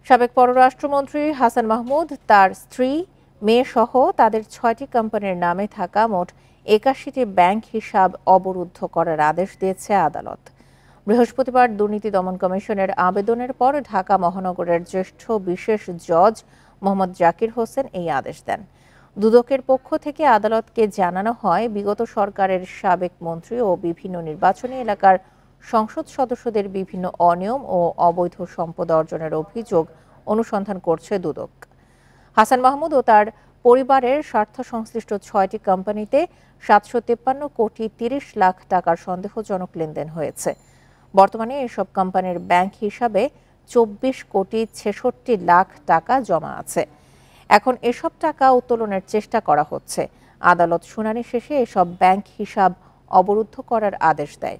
সাবেক পররাষ্ট্রমন্ত্রী হাসান মাহমুদ তার স্ত্রী, মেয়ে সহ তাদের ৬টি কোম্পানির নামে থাকা মোট ৮১টি ব্যাংক হিসাব অবরুদ্ধ করার আদেশ দিয়েছে আদালত। বৃহস্পতিবার দুর্নীতি দমন কমিশনের আবেদনের পর ঢাকা মহানগরের জ্যেষ্ঠ বিশেষ জজ মোহাম্মদ জাকির হোসেন এই আদেশ দেন। দুদকের পক্ষ থেকে আদালতকে জানানো হয়, বিগত সরকারের সাবেক মন্ত্রী ও বিভিন্ন নির্বাচনী এলাকার সংসদ সদস্যদের বিভিন্ন অনিয়ম ও অবৈধ সম্পদ অর্জনের অভিযোগ অনুসন্ধান করছে দুদক। হাসান মাহমুদ ও তার পরিবারের স্বার্থ সংশ্লিষ্ট ৬টি কোম্পানিতে ৭৫৩ কোটি ৩০ লাখ টাকার সন্দেহজনক লেনদেন হয়েছে। বর্তমানে এসব কোম্পানির ব্যাংক হিসাবে ২৪ কোটি ৬৬ লাখ টাকা জমা আছে। এখন এসব টাকা উত্তোলনের চেষ্টা করা হচ্ছে। আদালত শুনানি শেষে এসব ব্যাংক হিসাব অবরুদ্ধ করার আদেশ দেয়।